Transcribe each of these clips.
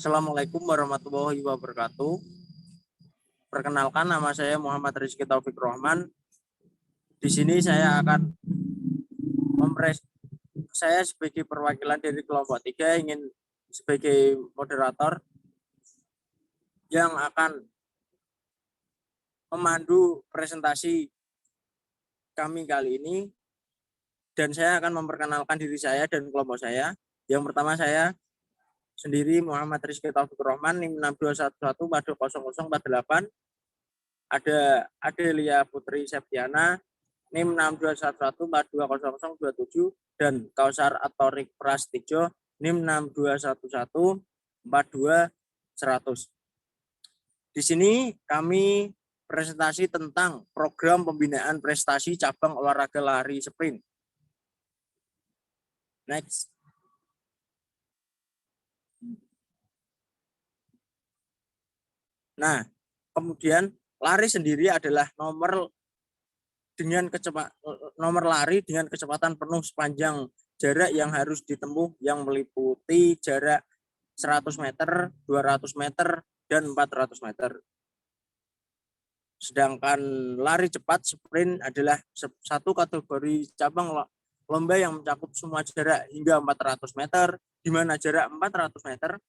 Assalamualaikum warahmatullahi wabarakatuh. Perkenalkan, nama saya Muhammad Rizky Taufik Rohman. Di sini saya akan saya sebagai perwakilan dari kelompok 3 ingin sebagai moderator yang akan memandu presentasi kami kali ini, dan saya akan memperkenalkan diri saya dan kelompok saya. Yang pertama, saya sendiri Muhammad Rizky Taufik Rohman, NIM 6211 Ada Adelia Putri Septiana, NIM 6211 dan Kausar Atorik Prastijo, NIM 6211 Di sini kami presentasi tentang program pembinaan prestasi cabang olahraga lari sprint. Next. Nah, kemudian lari sendiri adalah nomor lari dengan kecepatan penuh sepanjang jarak yang harus ditempuh yang meliputi jarak 100 meter, 200 meter, dan 400 meter. Sedangkan lari cepat sprint adalah satu kategori cabang lomba yang mencakup semua jarak hingga 400 meter, di mana jarak 400 meter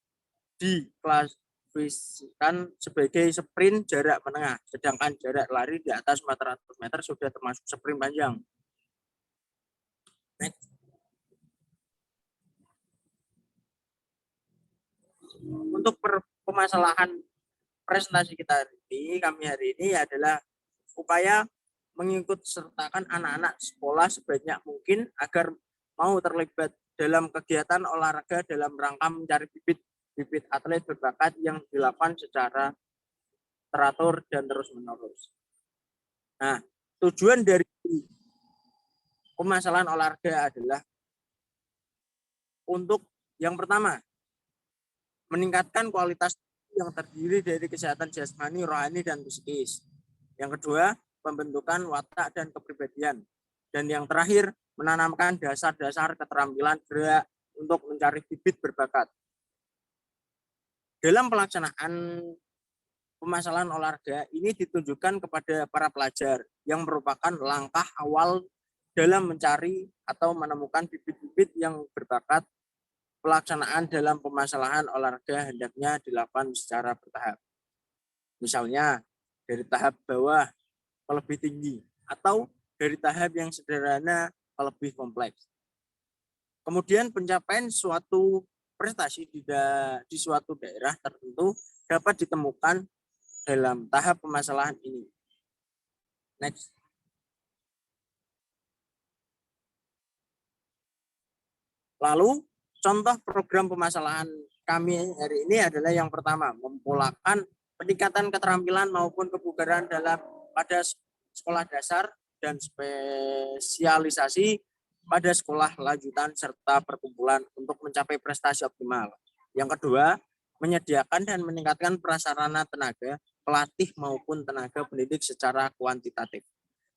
diklasifikasikan sebagai sprint jarak menengah, sedangkan jarak lari di atas 400 meter sudah termasuk sprint panjang. Next. Untuk permasalahan presentasi kami hari ini adalah upaya mengikut sertakan anak-anak sekolah sebanyak mungkin agar mau terlibat dalam kegiatan olahraga dalam rangka mencari bibit atlet berbakat yang dilakukan secara teratur dan terus-menerus. Nah, tujuan dari permasalahan olahraga adalah untuk yang pertama, meningkatkan kualitas yang terdiri dari kesehatan jasmani, rohani, dan psikis. Yang kedua, pembentukan watak dan kepribadian. Dan yang terakhir, menanamkan dasar-dasar keterampilan gerak untuk mencari bibit berbakat. Dalam pelaksanaan permasalahan olahraga ini ditunjukkan kepada para pelajar yang merupakan langkah awal dalam mencari atau menemukan bibit-bibit yang berbakat. Pelaksanaan dalam permasalahan olahraga hendaknya dilakukan secara bertahap. Misalnya dari tahap bawah ke lebih tinggi atau dari tahap yang sederhana ke lebih kompleks. Kemudian pencapaian suatu prestasi di suatu daerah tertentu dapat ditemukan dalam tahap permasalahan ini. Next. Lalu contoh program permasalahan kami hari ini adalah yang pertama, mempolakan peningkatan keterampilan maupun kebugaran pada sekolah dasar dan spesialisasi pada sekolah lanjutan serta perkumpulan untuk mencapai prestasi optimal. Yang kedua, menyediakan dan meningkatkan prasarana tenaga, pelatih maupun tenaga pendidik secara kuantitatif.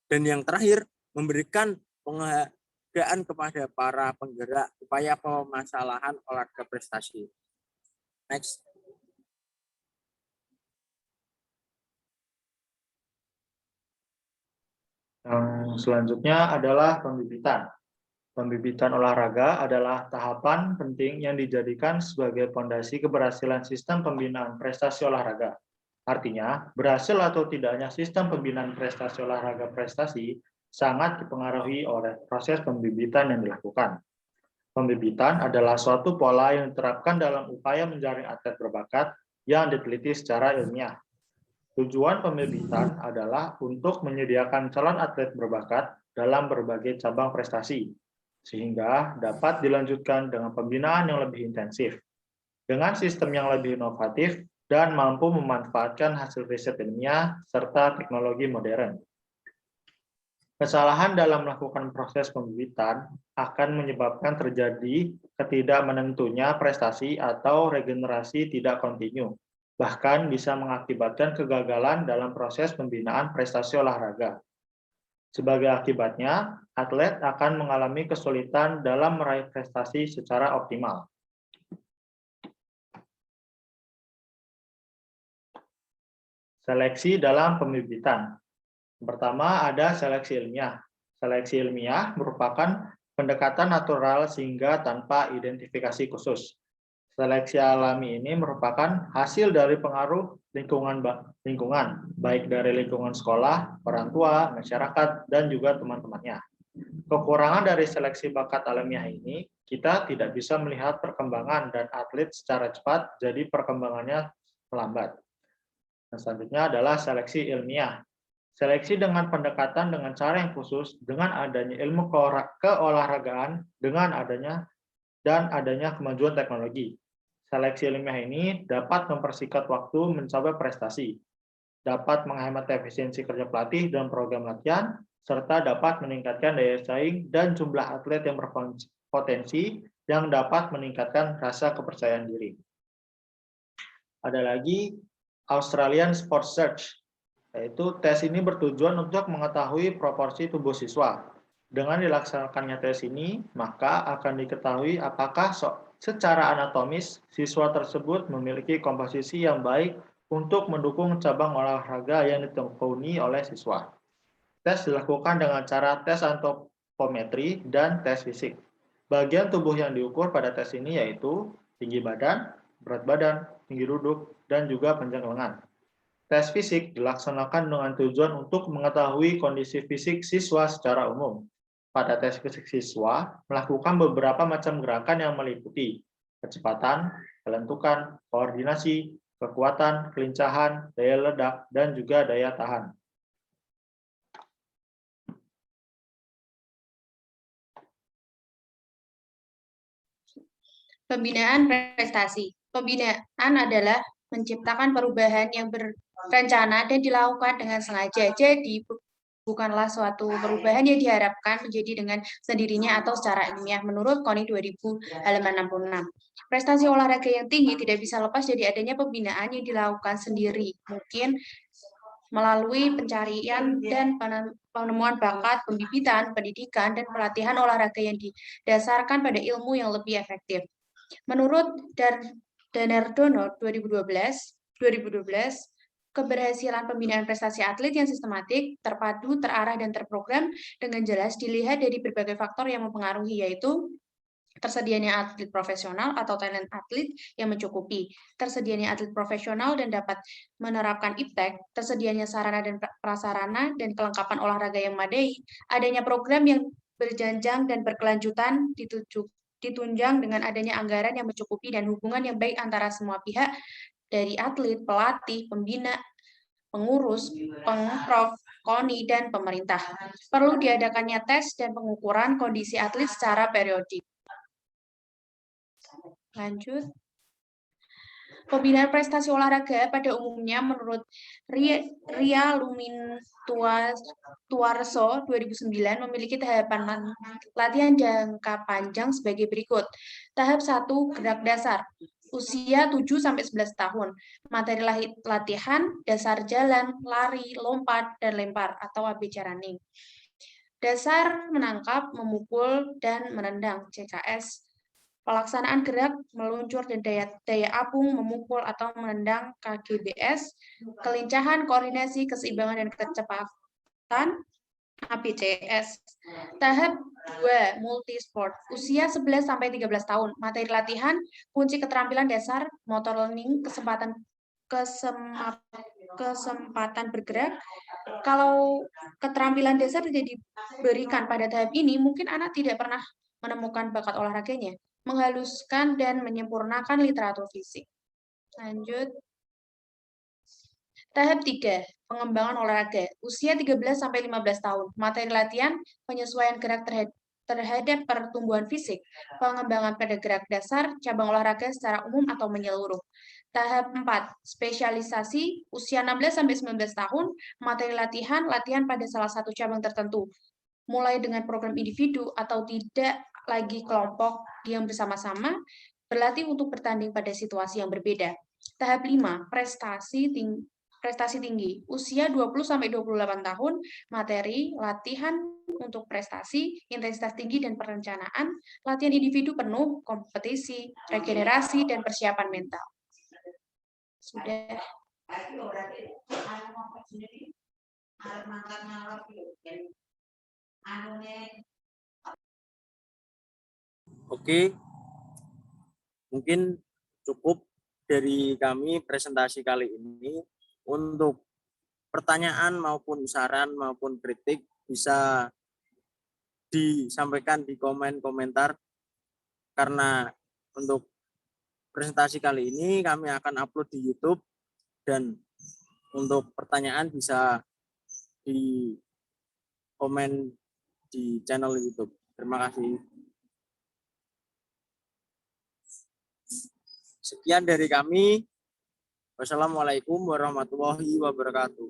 Dan yang terakhir, memberikan penghargaan kepada para penggerak upaya permasalahan olahraga prestasi. Next. Yang selanjutnya adalah pembibitan. Pembibitan olahraga adalah tahapan penting yang dijadikan sebagai fondasi keberhasilan sistem pembinaan prestasi olahraga. Artinya, berhasil atau tidaknya sistem pembinaan prestasi olahraga prestasi sangat dipengaruhi oleh proses pembibitan yang dilakukan. Pembibitan adalah suatu pola yang diterapkan dalam upaya menjaring atlet berbakat yang diteliti secara ilmiah. Tujuan pembibitan adalah untuk menyediakan calon atlet berbakat dalam berbagai cabang prestasi, sehingga dapat dilanjutkan dengan pembinaan yang lebih intensif, dengan sistem yang lebih inovatif, dan mampu memanfaatkan hasil riset ilmiah serta teknologi modern. Kesalahan dalam melakukan proses pembibitan akan menyebabkan terjadi ketidakmenentunya prestasi atau regenerasi tidak kontinu, bahkan bisa mengakibatkan kegagalan dalam proses pembinaan prestasi olahraga. Sebagai akibatnya, atlet akan mengalami kesulitan dalam meraih prestasi secara optimal. Seleksi dalam pembibitan. Pertama ada seleksi ilmiah. Seleksi ilmiah merupakan pendekatan natural sehingga tanpa identifikasi khusus. Seleksi alami ini merupakan hasil dari pengaruh lingkungan, baik dari lingkungan sekolah, orang tua, masyarakat, dan juga teman-temannya. Kekurangan dari seleksi bakat alamiah ini, kita tidak bisa melihat perkembangan dan atlet secara cepat, jadi perkembangannya melambat. Nah, selanjutnya adalah seleksi ilmiah. Seleksi dengan pendekatan dengan cara yang khusus, dengan adanya ilmu keolahragaan, dengan adanya kemajuan teknologi. Seleksi ilmiah ini dapat mempersingkat waktu mencapai prestasi, dapat menghemat efisiensi kerja pelatih dan program latihan, serta dapat meningkatkan daya saing dan jumlah atlet yang berpotensi yang dapat meningkatkan rasa kepercayaan diri. Ada lagi Australian Sports Search, yaitu tes ini bertujuan untuk mengetahui proporsi tubuh siswa. Dengan dilaksanakannya tes ini, maka akan diketahui apakah secara anatomis siswa tersebut memiliki komposisi yang baik untuk mendukung cabang olahraga yang ditekuni oleh siswa. Tes dilakukan dengan cara tes antropometri dan tes fisik. Bagian tubuh yang diukur pada tes ini yaitu tinggi badan, berat badan, tinggi duduk, dan juga panjang lengan. Tes fisik dilaksanakan dengan tujuan untuk mengetahui kondisi fisik siswa secara umum. Pada tes fisik siswa, melakukan beberapa macam gerakan yang meliputi kecepatan, kelentukan, koordinasi, kekuatan, kelincahan, daya ledak, dan juga daya tahan. Pembinaan prestasi. Pembinaan adalah menciptakan perubahan yang berencana dan dilakukan dengan sengaja. Jadi, bukanlah suatu perubahan yang diharapkan menjadi dengan sendirinya atau secara ilmiah. Menurut KONI 2000 halaman 66. Prestasi olahraga yang tinggi tidak bisa lepas dari adanya pembinaan yang dilakukan sendiri. Mungkin melalui pencarian dan penemuan bakat, pembibitan, pendidikan, dan pelatihan olahraga yang didasarkan pada ilmu yang lebih efektif. Menurut Danardono 2012, keberhasilan pembinaan prestasi atlet yang sistematik, terpadu, terarah, dan terprogram dengan jelas dilihat dari berbagai faktor yang mempengaruhi, yaitu tersedianya atlet profesional atau talent atlet yang mencukupi, tersedianya atlet profesional dan dapat menerapkan iptek, tersedianya sarana dan prasarana dan kelengkapan olahraga yang memadai, adanya program yang berjenjang dan berkelanjutan ditunjang dengan adanya anggaran yang mencukupi dan hubungan yang baik antara semua pihak dari atlet, pelatih, pembina, pengurus, pengprov, KONI, dan pemerintah. Perlu diadakannya tes dan pengukuran kondisi atlet secara periodik. Lanjut. Pembinaan prestasi olahraga pada umumnya menurut Ria Lumintuarso 2009 memiliki tahapan latihan jangka panjang sebagai berikut. Tahap 1, gerak dasar. Usia 7-11 tahun. Materi latihan, dasar jalan, lari, lompat, dan lempar atau ABC running. Dasar menangkap, memukul, dan menendang CKS. Pelaksanaan gerak, meluncur, dan daya apung, memukul, atau menendang KGBS, kelincahan, koordinasi, keseimbangan, dan kecepatan, ABCS. Tahap 2, multisport, usia 11-13 tahun, materi latihan, kunci keterampilan dasar, motor learning, kesempatan bergerak. Kalau keterampilan dasar tidak diberikan pada tahap ini, mungkin anak tidak pernah menemukan bakat olahraganya. Menghaluskan dan menyempurnakan literatur fisik. Lanjut. Tahap 3, pengembangan olahraga. Usia 13-15 tahun. Materi latihan, penyesuaian gerak terhadap pertumbuhan fisik, pengembangan pada gerak dasar, cabang olahraga secara umum atau menyeluruh. Tahap 4, spesialisasi, usia 16-19 tahun, materi latihan pada salah satu cabang tertentu, mulai dengan program individu atau tidak lagi kelompok yang bersama-sama, berlatih untuk bertanding pada situasi yang berbeda. Tahap 5, prestasi tinggi, usia 20-28 tahun, materi latihan untuk prestasi, intensitas tinggi dan perencanaan, latihan individu penuh, kompetisi, regenerasi, dan persiapan mental. Sudah. Oke, mungkin cukup dari kami presentasi kali ini. Untuk pertanyaan maupun saran maupun kritik bisa disampaikan di komentar, karena untuk presentasi kali ini kami akan upload di YouTube, dan untuk pertanyaan bisa di komen di channel YouTube. Terima kasih. Sekian dari kami. Wassalamualaikum warahmatullahi wabarakatuh.